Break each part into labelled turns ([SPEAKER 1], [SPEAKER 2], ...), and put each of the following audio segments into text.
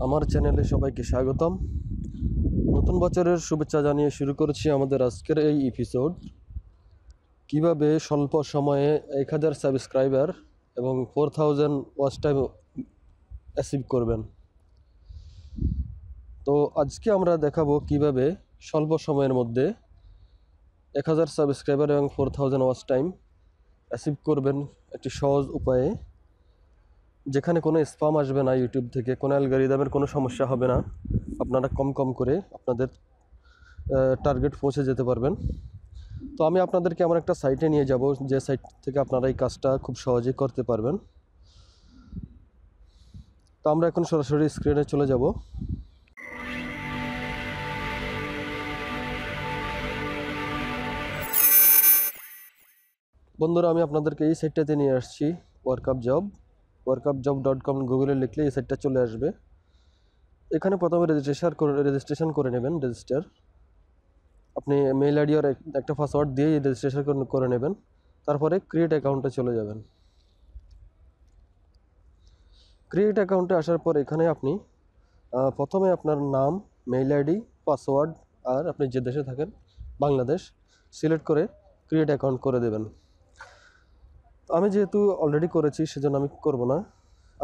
[SPEAKER 1] আমার চ্যানেলে সবাইকে স্বাগতম। নতুন বছরের শুভেচ্ছা জানিয়ে শুরু করেছি আমাদের আজকের এই এপিসোড। কিভাবে স্বল্প সময়ে 1000 সাবস্ক্রাইবার এবং 4000 ওয়াচ টাইম অ্যাচিভ করবেন। তো আজকে আমরা দেখাবো কিভাবে স্বল্প সময়ের মধ্যে 1000 সাবস্ক্রাইবার এবং 4000 ওয়াচ টাইম অ্যাচিভ করবেন একটি সহজ উপায়ে, যেখানে কোনো স্প্যাম আসবে না, ইউটিউব থেকে কোনো অ্যালগরিদমের কোনো সমস্যা হবে না। আপনারা কম কম করে আপনাদের টার্গেট পৌঁছে যেতে পারবেন। তো আমি আপনাদেরকে আমার একটা সাইটে নিয়ে যাব, যে সাইট থেকে আপনারা এই কাজটা খুব সহজেই করতে পারবেন। তো আমরা এখন সরাসরি স্ক্রিনে চলে যাব। বন্ধুরা, আমি আপনাদেরকে এই সাইটটাতে নিয়ে আসছি, workupjob.com। গুগলে লিখলে এই সাইটটা চলে আসবে। এখানে প্রথমে রেজিস্ট্রেশন করে নেবেন। আপনি মেইল আইডি আর একটা পাসওয়ার্ড দিয়ে রেজিস্ট্রেশন করে নেবেন। তারপরে ক্রিয়েট অ্যাকাউন্টে চলে যাবেন। ক্রিয়েট অ্যাকাউন্টে আসার পর এখানে আপনি প্রথমে আপনার নাম, মেইল আইডি, পাসওয়ার্ড আর আপনি যে দেশে থাকেন, বাংলাদেশ, সিলেক্ট করে ক্রিয়েট অ্যাকাউন্ট করে দেবেন। আমি যেহেতু অলরেডি করেছি সেজন্য আমি করব না,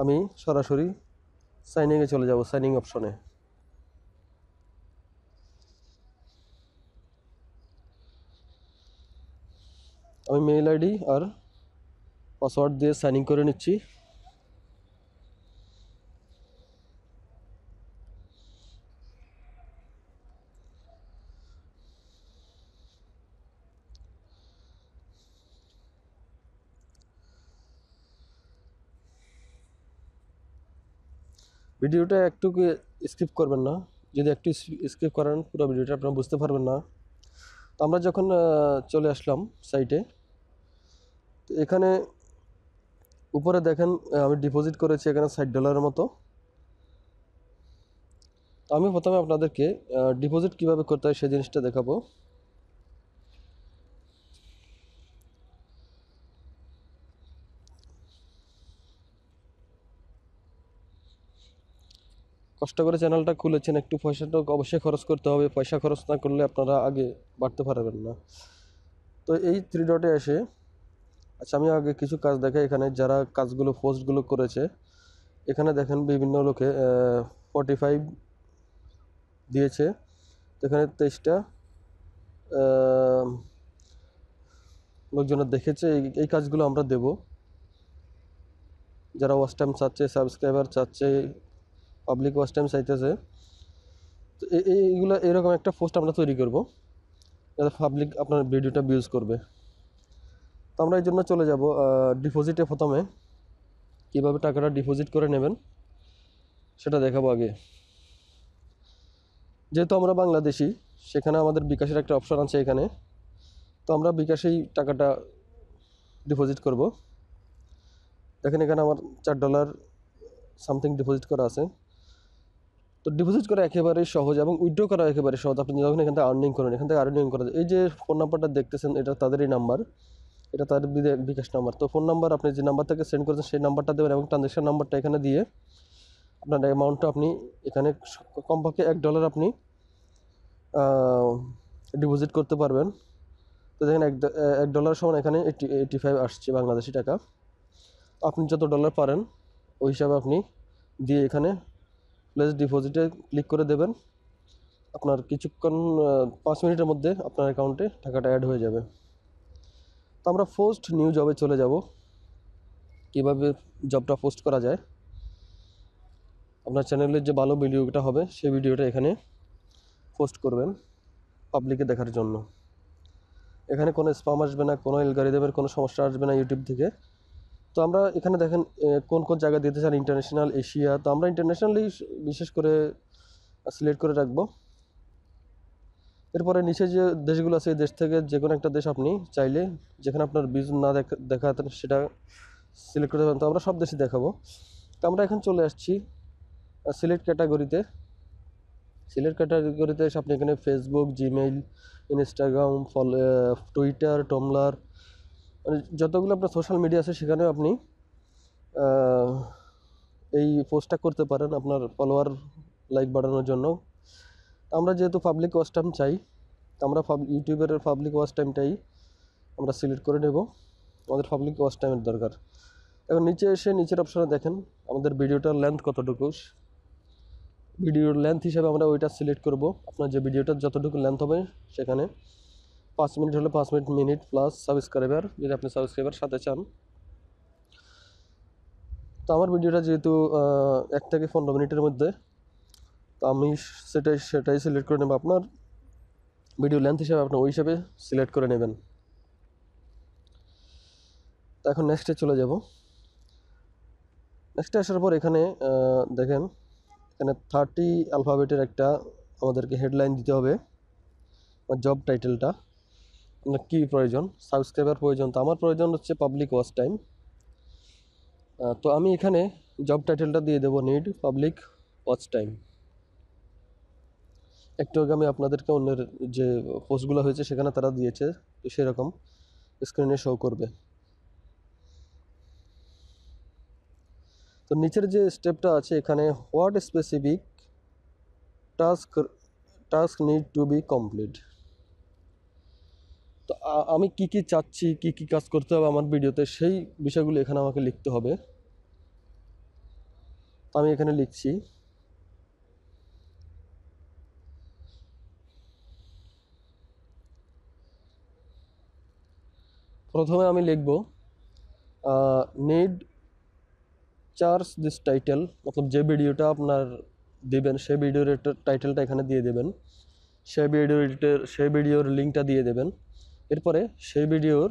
[SPEAKER 1] আমি সরাসরি সাইনিংয়ে চলে যাব, সাইনিং অপশনে। আমি মেইল আইডি আর পাসওয়ার্ড দিয়ে সাইনিং করে নিচ্ছি। ভিডিওটা একটু স্কিপ করবেন না। যদি একটু স্কিপ করেন পুরো ভিডিওটা আপনারা বুঝতে পারবেন না। তো আমরা যখন চলে আসলাম সাইটে, তো এখানে উপরে দেখেন আমি ডিপোজিট করেছি এখানে $60 মতো। তো আমি প্রথমে আপনাদেরকে ডিপোজিট কিভাবে করতে হয় সেই জিনিসটা দেখাবো। কষ্ট করে চ্যানেলটা খুলেছেন, একটু পয়সাটা অবশ্যই খরচ করতে হবে। পয়সা খরচ না করলে আপনারা আগে বাড়তে পারবেন না। তো এই 3 ডটে এসে, আচ্ছা আমি আগে কিছু কাজ দেখাই। এখানে যারা কাজগুলো পোস্টগুলো করেছে, এখানে দেখেন বিভিন্ন লোকে 45 দিয়েছে। তো এখানে 23টা লোকজনের দেখেছে। এই কাজগুলো আমরা দেব। যারা ওয়াচ টাইম চাচ্ছে, সাবস্ক্রাইবার চাচ্ছে, পাবলিক ওয়াচ টাইম চাইতেছে, তো এইগুলো এরকম একটা পোস্ট আমরা তৈরি করব যাতে পাবলিক আপনার ভিডিওটা ভিউজ করবে। তো আমরা এই জন্য চলে যাব ডিপোজিটে। প্রথমে কীভাবে টাকাটা ডিপোজিট করে নেবেন সেটা দেখাবো আগে। যেহেতু আমরা বাংলাদেশি, সেখানে আমাদের বিকাশের একটা অপশন আছে এখানে। তো আমরা বিকাশেই টাকাটা ডিপোজিট করব। দেখেন এখানে আমার $4 সামথিং ডিপোজিট করা আছে। তো ডিপোজিট করা একেবারেই সহজ এবং উইথড্র করা একেবারে সহজ। আপনি যখন এখান থেকে আর্নিং করেন, এখান থেকে আর্নিং করা যায়। এই যে ফোন নাম্বারটা দেখতেছেন, এটা তাদেরই নাম্বার, এটা তাদের বিকাশ নাম্বার। তো ফোন নাম্বার আপনি যে নাম্বার থেকে সেন্ড করেছেন সেই নাম্বারটা দেবেন এবং ট্রানজ্যাকশন নাম্বারটা এখানে দিয়ে আপনার অ্যামাউন্টটা আপনি এখানে কমপক্ষে $1 আপনি ডিপোজিট করতে পারবেন। তো দেখেন $1 সমান এখানে 85 আসছে বাংলাদেশি টাকা। আপনি যত ডলার পারেন ওই হিসাবে আপনি দিয়ে এখানে প্লেস ডিপোজিটে ক্লিক করে দেবেন। আপনার কিছুক্ষণ 5 মিনিটের মধ্যে আপনার অ্যাকাউন্টে টাকাটা অ্যাড হয়ে যাবে। তো আমরা পোস্ট নিউ জবে চলে যাব। কীভাবে জবটা পোস্ট করা যায়, আপনার চ্যানেলের যে ভালো ভিডিওটা হবে সেই ভিডিওটা এখানে পোস্ট করবেন পাবলিকে দেখার জন্য। এখানে কোনো স্প্যাম আসবে না, কোনো অ্যালগরিদমের কোনো সমস্যা আসবে না ইউটিউব থেকে। তো আমরা এখানে দেখেন কোন কোন জায়গা দিতে চান, ইন্টারন্যাশনাল, এশিয়া। তো আমরা ইন্টারন্যাশনালি বিশেষ করে সিলেক্ট করে রাখবো। এরপরে নিচে যে দেশগুলো আছে, এই দেশ থেকে যে কোনো একটা দেশ আপনি চাইলে, যেখানে আপনার ভিউজ না দেখাতেন সেটা সিলেক্ট করতে পারেন। তো আমরা সব দেশই দেখাবো। তো আমরা এখন চলে আসছি সিলেক্ট ক্যাটাগরিতে। সিলেক্ট ক্যাটাগরিতে এসে আপনি এখানে ফেসবুক, জিমেইল, ইনস্টাগ্রাম, টুইটার, টমলার, মানে যতগুলো আপনার সোশ্যাল মিডিয়া আছে সেখানেও আপনি এই পোস্টটা করতে পারেন আপনার ফলোয়ার লাইক বাড়ানোর জন্য। আমরা যেহেতু পাবলিক ওয়াচ টাইম চাই, তো আমরা ইউটিউবের পাবলিক ওয়াচ টাইমটাই আমরা সিলেক্ট করে নেব। আমাদের পাবলিক ওয়াচ টাইমের দরকার। এখন নিচে এসে নিচের অপশানে দেখেন আমাদের ভিডিওটার লেন্থ কতটুকু। ভিডিওর লেন্থ হিসাবে আমরা ওইটা সিলেক্ট করব। আপনার যে ভিডিওটার যতটুকু লেন্থ হবে সেখানে 5 মিনিট হলে 5 মিনিট প্লাস সাবস্ক্রাইবার, যদি আপনি সাবস্ক্রাইবার সাথে চান। তো আমার ভিডিওটা যেহেতু 1 থেকে 15 মিনিটের মধ্যে, তো আমি সেটাই সিলেক্ট করে নেব। আপনার ভিডিও লেন্থ হিসাবে আপনি ওই হিসাবে সিলেক্ট করে নেবেন। তো এখন নেক্সটে চলে যাব। নেক্সটে আসার পর এখানে দেখেন এখানে 30 অ্যালফাবেটের একটা আমাদেরকে হেডলাইন দিতে হবে। জব টাইটেলটা আপনার কী প্রয়োজন, সাবস্ক্রাইবার প্রয়োজন, তো আমার প্রয়োজন হচ্ছে পাবলিক ওয়াচ টাইম। তো আমি এখানে জব টাইটেলটা দিয়ে দেবো নিড পাবলিক ওয়াচ টাইম। একটু আগে আমি আপনাদেরকে অন্যের যে পোস্টগুলো হয়েছে সেখানে তারা দিয়েছে, তো সেরকম স্ক্রিনে শো করবে। তো নিচের যে স্টেপটা আছে এখানে what specific task need to be complete. তো আমি কি কি চাচ্ছি, কি কি কাজ করতে হবে আমার ভিডিওতে, সেই বিষয়গুলো এখানে আমাকে লিখতে হবে। তো আমি এখানে লিখছি। প্রথমে আমি লিখব নিড চার্জ দিস টাইটেল, মতলব যে ভিডিওটা আপনার দেবেন সেই ভিডিওর টাইটেলটা এখানে দিয়ে দেবেন, সেই ভিডিওর লিঙ্কটা দিয়ে দেবেন। এরপরে সেই ভিডিওর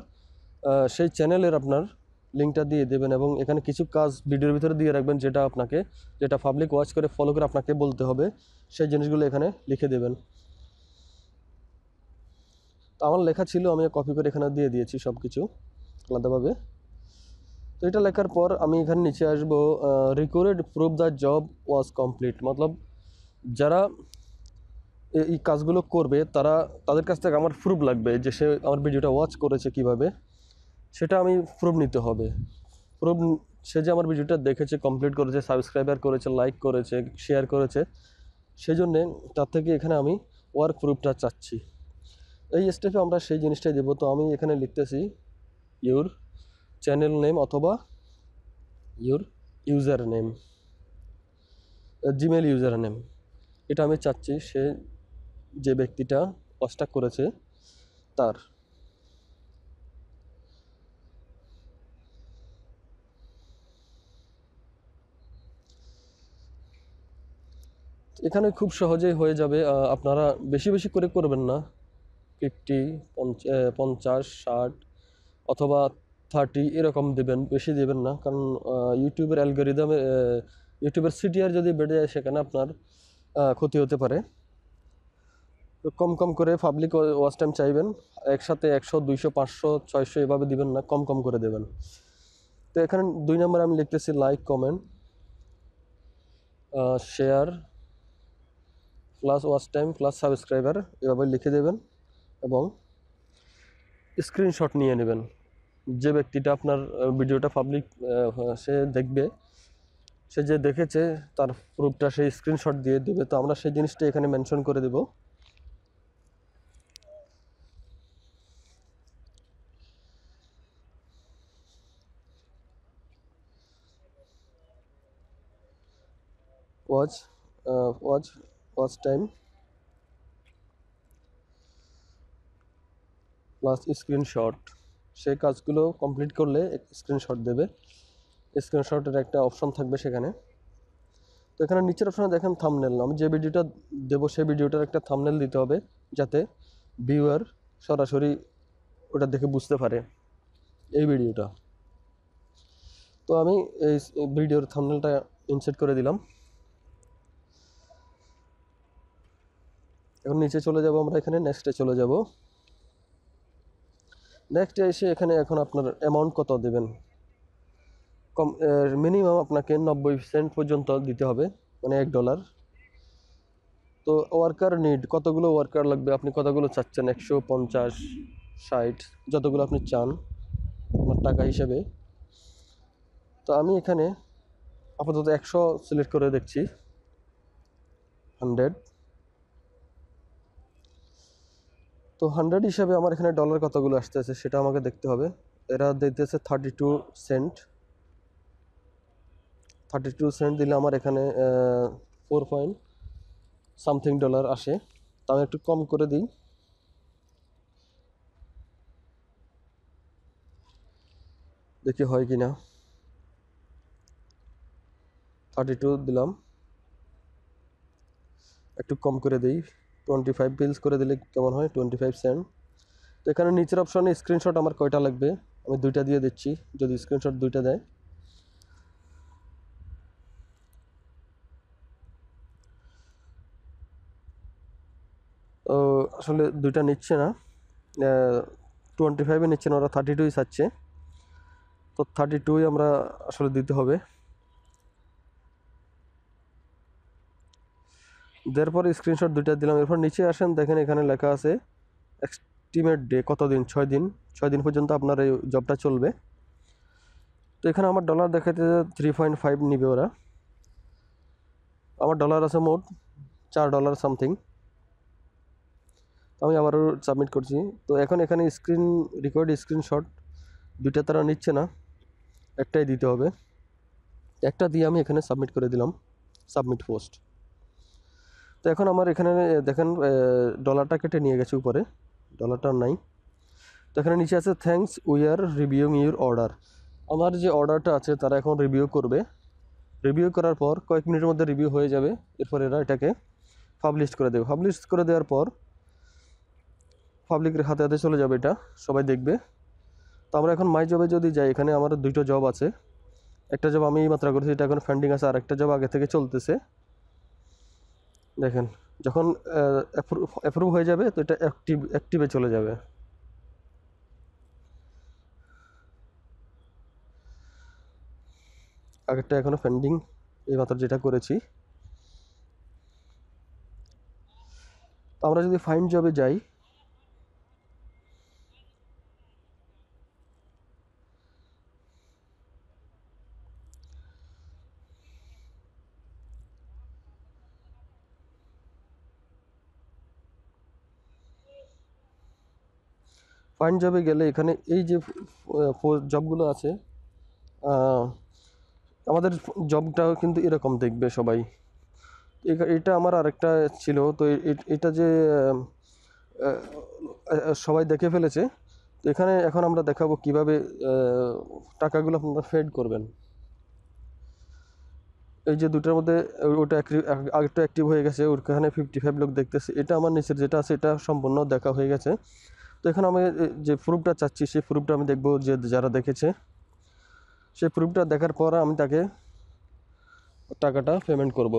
[SPEAKER 1] সেই চ্যানেলের আপনার লিঙ্কটা দিয়ে দেবেন এবং এখানে কিছু কাজ ভিডিওর ভিতরে দিয়ে রাখবেন যেটা পাবলিক ওয়াচ করে ফলো করে আপনাকে বলতে হবে, সেই জিনিসগুলো এখানে লিখে দেবেন। তো আমার লেখা ছিল, আমি কপি করে এখানে দিয়ে দিয়েছি সব কিছু আলাদাভাবে। তো এটা লেখার পর আমি এখানে নিচে আসবো required proof the job was complete, মতলব যারা এই কাজগুলো করবে তাদের কাছ থেকে আমার প্রুফ লাগবে যে সে আমার ভিডিওটা ওয়াচ করেছে কিভাবে, সেটা আমি প্রুফ নিতে হবে। প্রুফ সে যে আমার ভিডিওটা দেখেছে, কমপ্লিট করেছে, সাবস্ক্রাইবার করেছে, লাইক করেছে, শেয়ার করেছে, সেই জন্যে তার থেকে এখানে আমি ওয়ার্ক প্রুফটা চাচ্ছি। এই স্টেপে আমরা সেই জিনিসটাই দেবো। তো আমি এখানে লিখতেছি ইউর চ্যানেল নেম অথবা your user name, Gmail user name, এটা আমি চাচ্ছি সে যে ব্যক্তিটা পোস্টটা করেছে তার। এখানে খুব সহজেই হয়ে যাবে। আপনারা বেশি বেশি করে করবেন না, 50, 50, 60 অথবা 30 এরকম দেবেন, বেশি দেবেন না। কারণ ইউটিউবের অ্যালগোরিদমে ইউটিউবের সিটিআর যদি বেড়ে যায় সেখানে আপনার ক্ষতি হতে পারে। তো কম কম করে পাবলিক ওয়াচ টাইম চাইবেন, একসাথে 100, 200, 500, 600 এভাবে দিবেন না, কম কম করে দেবেন। তো এখানে 2 নম্বরে আমি লিখতেছি like, comment, share plus watch time plus subscriber, এভাবে লিখে দেবেন এবং স্ক্রিনশট নিয়ে নেবেন। যে ব্যক্তিটা আপনার ভিডিওটা পাবলিক সে দেখবে, সে যে দেখেছে তার প্রুফটা সেই স্ক্রিনশট দিয়ে দেবে। তো আমরা সেই জিনিসটা এখানে মেনশন করে দেব। Watch watch watch time plus screenshot, সেই কাজগুলো কমপ্লিট করলে স্ক্রিনশট দেবে। স্ক্রিনশটের একটা অপশন থাকবে সেখানে। তো এখানে নিচের অপশনে দেখেন থাম্বনেল, আমি যে ভিডিওটা দেবো সেই ভিডিওটার একটা থাম্বনেল দিতে হবে যাতে ভিউয়ার সরাসরি ওটা দেখে বুঝতে পারে এই ভিডিওটা। তো আমি এই ভিডিওর থাম্বনেলটা ইনসার্ট করে দিলাম। এখন নিচে চলে যাব আমরা, এখানে নেক্সটে চলে যাব। নেক্সটে এসে এখানে এখন আপনার অ্যামাউন্ট কত দেবেন, মিনিমাম আপনাকে 90 সেন্ট পর্যন্ত দিতে হবে, মানে $1। তো ওয়ার্কার নিড, কতগুলো ওয়ার্কার লাগবে, আপনি কতগুলো চাচ্ছেন, 100, 50, 60, যতগুলো আপনি চান আপনার টাকা হিসেবে। তো আমি এখানে আপাতত 100 সিলেক্ট করে দেখছি, 100। তো 100 হিসাবে আমার এখানে ডলার কতগুলো আসতেছে সেটা আমাকে দেখতে হবে। এরা দিতেছে 32 সেন্ট। 32 সেন্ট দিলে আমার এখানে 4 পয়েন্ট সামথিং ডলার আসে। তো আমি একটু কম করে দিই, দেখি হয় কি না। 32 দিলাম, একটু কম করে দিই, 25 বিলস করে দিলে কেমন হয়, 25 সেন্ট। তো এখানে নিচের অপশনে স্ক্রিনশট আমার কয়টা লাগবে, আমি 2টা দিয়ে দিচ্ছি, যদি স্ক্রিনশট 2টা দেয়। তো আসলে 2টা নিচ্ছে না, 25 নিচ্ছে না, ওরা 32 চাচ্ছে। তো 32 আমরা আসলে দিতে হবে। দেওয়ার পরে স্ক্রিনশট 2টা দিলাম। এরপর নিচে আসেন, দেখেন এখানে লেখা আছে এস্টিমেট ডে, কতদিন, 6 দিন। 6 দিন পর্যন্ত আপনার এই জবটা চলবে। তো এখানে আমার ডলার দেখাতে 3.5 নিবে ওরা। আমার ডলার আছে মোট $4 সামথিং। আমি আবারও সাবমিট করছি। তো এখন এখানে স্ক্রিনশট 2টা তারা নিচ্ছে না, একটাই দিতে হবে। একটা দিয়ে আমি এখানে সাবমিট করে দিলাম, সাবমিট পোস্ট। তো এখন আমার এখানে দেখেন ডলারটা কেটে নিয়ে গেছে উপরে, ডলারটা নাই। তো এখানে নিচে আছে thanks, we are reviewing your order. আমার যে অর্ডারটা আছে তারা এখন রিভিউ করবে। রিভিউ করার পর কয়েক মিনিটের মধ্যে রিভিউ হয়ে যাবে। এরপর এরা এটাকে পাবলিশ করে দেবে। পাবলিশ করে দেওয়ার পর পাবলিকের হাতে হাতে চলে যাবে, এটা সবাই দেখবে। তো আমরা এখন মাই জবে যদি যাই, এখানে আমার 2টো জব আছে। একটা জব আমি মাত্র করেছি, এটা এখন পেন্ডিং আছে, আর একটা জব আগে থেকে চলতেছে। দেখেন যখন অ্যাপ্রুভ হয়ে যাবে তো এটা অ্যাক্টিভে চলে যাবে। আগেরটা এখনো পেন্ডিং, এই মাত্র যেটা করেছি। তো আমরা যদি ফাইন্ড জবে যাই, ফাইন্ড জবে গেলে এখানে এই যে জবগুলো আছে, আমাদের জবটাও কিন্তু এরকম দেখবে সবাই। এটা আমার আরেকটা ছিল, তো এটা যে সবাই দেখে ফেলেছে। তো এখানে এখন আমরা দেখাবো কিভাবে টাকাগুলো আপনারা ফেড করবেন। এই যে 2টার মধ্যে ওটা আগেরটা অ্যাক্টিভ হয়ে গেছে, ওখানে 55 লোক দেখতেছে। এটা আমার নিচের যেটা আছে এটা সম্পূর্ণ দেখা হয়ে গেছে। তো এখন আমি যে প্রুফটা চাচ্ছি সেই প্রুফটা আমি দেখবো, যে যারা দেখেছে সেই প্রুফটা দেখার পর আমি তাকে টাকাটা পেমেন্ট করব।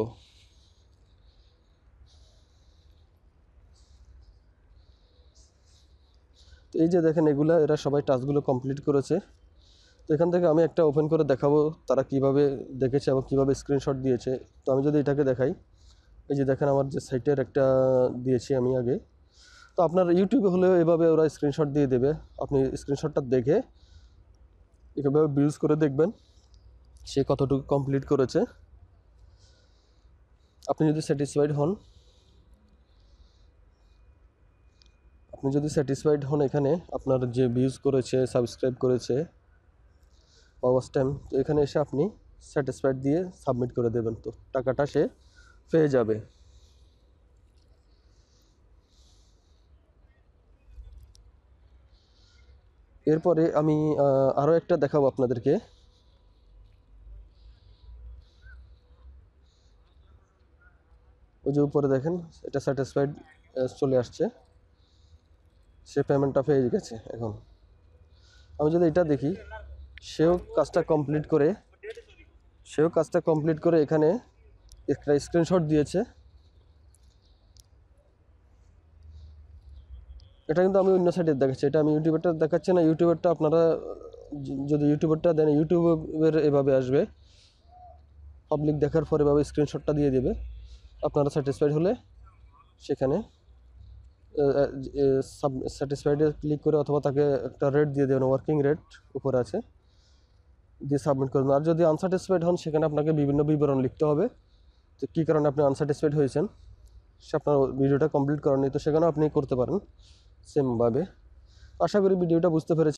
[SPEAKER 1] তো এই যে দেখেন এরা সবাই টাস্কগুলো কমপ্লিট করেছে। তো এখান থেকে আমি একটা ওপেন করে দেখাবো তারা কিভাবে দেখেছে এবং কিভাবে স্ক্রিনশট দিয়েছে। তো আমি যদি এটাকে দেখাই, এই যে দেখেন আমার যে সাইটের একটা দিয়েছি আমি আগে। তো আপনার ইউটিউবে হলেও এভাবে ওরা স্ক্রিনশট দিয়ে দেবে। আপনি স্ক্রিনশটটা দেখে এভাবে ইউজ করে দেখবেন সে কতটুকু কমপ্লিট করেছে। আপনি যদি স্যাটিসফাইড হন, এখানে আপনার যে ভিউজ করেছে, সাবস্ক্রাইব করেছে বা ওয়াচ টাইম, তো এখানে এসে আপনি স্যাটিসফাইড দিয়ে সাবমিট করে দেবেন, তো টাকাটা সে পেয়ে যাবে। এরপরে আমি আরও একটা দেখাবো আপনাদেরকে। ওই যে উপরে দেখেন এটা স্যাটিসফাইড চলে আসছে, সে পেমেন্টটা পেয়ে গেছে। এখন আমি যদি এটা দেখি, সেও কাজটা কমপ্লিট করে এখানে একটা স্ক্রিনশট দিয়েছে। এটা কিন্তু আমি অন্য সাইডে দেখাচ্ছি, এটা আমি ইউটিউবেরটা দেখাচ্ছি না। ইউটিউবেরটা আপনারা যদি ইউটিউবেরটা দেন, ইউটিউবের এভাবে আসবে, পাবলিক দেখার পর এভাবে স্ক্রিনশটটা দিয়ে দেবে। আপনারা স্যাটিসফাইড হলে সেখানে স্যাটিসফাইডে ক্লিক করে অথবা তাকে একটা রেট দিয়ে দেবেন, ওয়ার্কিং রেট উপরে আছে, দিয়ে সাবমিট করুন। আর যদি আনস্যাটিসফাইড হন সেখানে আপনাকে বিভিন্ন বিবরণ লিখতে হবে, তো কী কারণে আপনি আনস্যাটিসফাইড হয়েছেন, সে আপনার ভিডিওটা কমপ্লিট করেননি, তো সেখানেও আপনি করতে পারেন সেমভাবে। আশা করি ভিডিওটা বুঝতে পেরেছেন।